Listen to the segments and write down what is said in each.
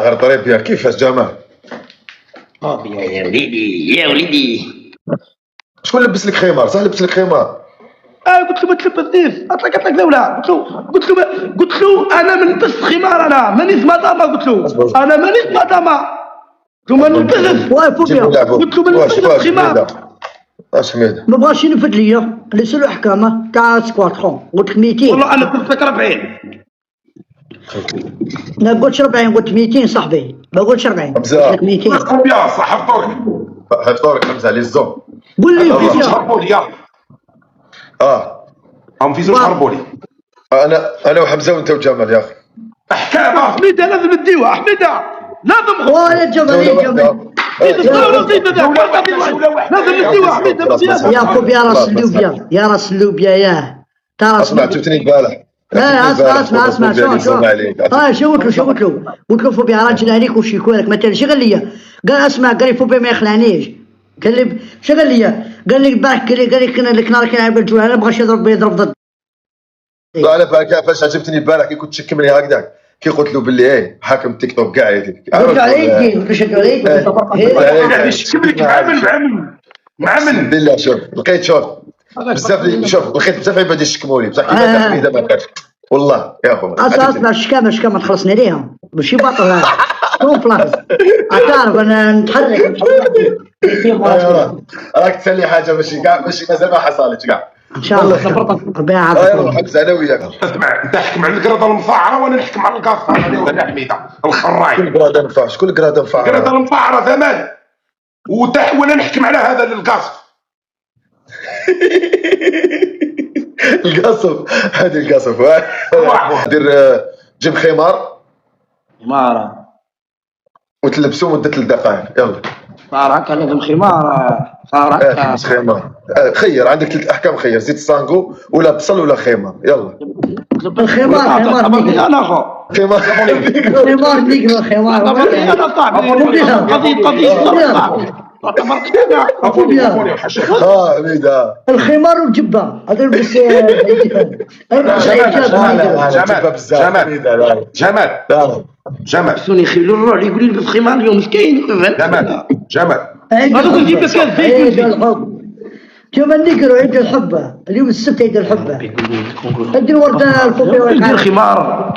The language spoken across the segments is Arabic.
غير ضريب بها كيفاش جمال؟ يا وليدي يا وليدي. شكون لبس لك خمار؟ صح لبس لك خمار. قلت له ما تلبسنيش، قلت لك لا ولا، قلت له انا ما نلبسش خمار، انا مانيش مدامه، قلت له انا مانيش مدامه، قلت له ما نلبسش، واقف بها. قلت له ما نلبسش خمار. اش حميده؟ ما بغاش ينفذ ليا، ليس له احكامه تاع سكواترون، قلت لك 200. والله انا قلت لك 40. ما قلتش 40، قلت 200 صاحبي، ما قلتش 40، قلت لك 200. يا صح حفظورك خمسه لي الزوم. قول لي فيزيا. هربوا لي هم في زوج هربوا لي. انا وحمزه وانت وجمال يا اخي. احكام حميده لازم نديوها، حميده لازم. ولا جمال يا جمال. لازم نديوها حميده. يا خويا يا راس اللوبيا، يا راس اللوبيا، ياه ترى اسمع جبتني البارح. اسمع شو قلت له فوبيا راجل عليك وش يكون لك مثلا شي قال لي، قال اسمع، قال لي فوبيا ما يخلعنيش، قال لي شو قال لي؟ قال لي البارح قال لي كنا راكي نلعب الجوله، انا بغاش يضرب ضد. على بالك فاش عجبتني البارح كي كنت تشكمني هكذاك، كي قلت له باللي حاكم تيك توك كاع يديك. قلت على يدي، قلت على يدي. معمن بالله. شوف لقيت بزاف عباد يشكموا لي بصح كيما ما كانش والله يا اخو. اسمع الشكامه تخلصني ليهم ماشي باطل هذا كومبلاس. تعرف انا نتحرك راك تسلي حاجه ماشي مازال ما حصلتش كاع ان شاء الله. ربي يعافيك. يلا حبس انا وياك. اسمع انت احكم على القراده المفعره وانا نحكم على القاصه. انا حميده الخراي. كل قراده نفع. شكون القراده نفع؟ القراده المفعره زمان وانا نحكم على هذا القاص. القصف هذه القصف. دير جيب خمار وتلبسوا مده 3 دقائق. يلا صار هكا لازم خمار. صار هكا خمار. خير عندك 3 احكام، خير زيت سانغو ولا بصل ولا خمار. يلا الخمار انا اخو خمار نيجرو خمار. انا صاحبي فوبيا حميده الخمار والجبه هذا لبس. جمال شنو يخلوا الروح يقول لي بس خمار اليوم مش كاين. جمال هذوك نجيب لك عيد الحب. جمال نيجرو عيد الحب اليوم السبت، عيد الحب. ادي الورده الفوبيا ندير خمار.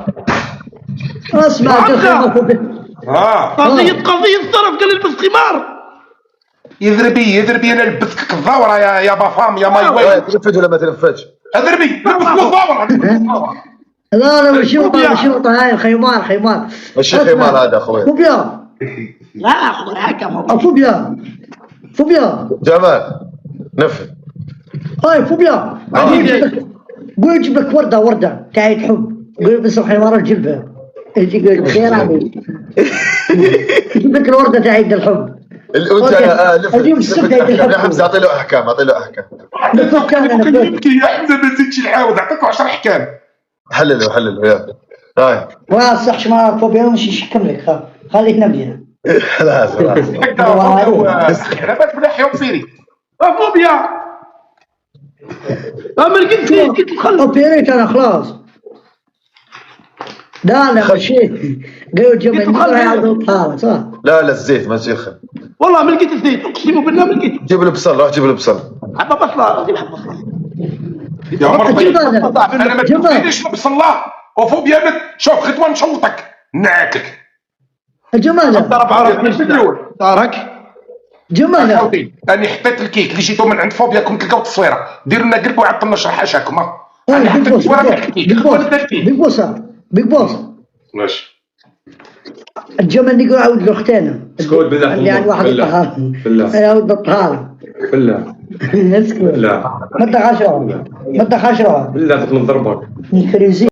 اسمع ادي الخمار فوبيا. قضيه الصرف قال لي البس خمار. يضربي انا لبسك الظاوره يا بافام يا ماي وين. تنفذ ولا ما تنفذش؟ اضربي لبسك الظاوره. لا ماشي وطا هاي خمار ماشي خمار هذا خويا. فوبيا لا اخو هكا فوبيا جمال نفذ. هاي فوبيا قول جيب لك ورده تاع عيد حب، قول بس الخمار جيبها. انت قول خير عليك جيب لك الورده تاع عيد الحب. اليوم السبت يا حمزه. اعطي له احكام. يبكي يا حمزه ما تزيدش العاود. اعطيك 10 احكام. حللوا يا هاي. ما صحش مع فوبيا مش يشكم لك، خليك نبيها. خلاص انا بات بلا حيوم فيري فوبيا. ما لقيت تدخل بيريت انا خلاص. لا مشيت قالوا جمال يعرضوا الطهاره صح. لا الزيت ما تيخن والله ما لقيت الزيت اقسم بالله ما لقيت. جيب البصل. روح جيب البصل. حبه بصله جيب حبه بصله يا مرضي. انا ما تبغينيش نبص الله وفوبيا شوف خطوه نشوطك نعاكك. جمال ضرب عرفت دارك. جمال انا حطيت الكيك اللي جيتو من عند فوبيا كنت تلقاو التصويره. ديروا لنا قلب وعطلنا شرح حاشاكم. انا حطيت التصويره تاع الكيك. بيج بوس ماشي. الجمل نقول عاود له اختنا. اسكت بالله. يعني واحد الطهاره بالله يعاود الطهاره بالله. اسكت. لا ما تدخلش بالله تضربك. فريزي.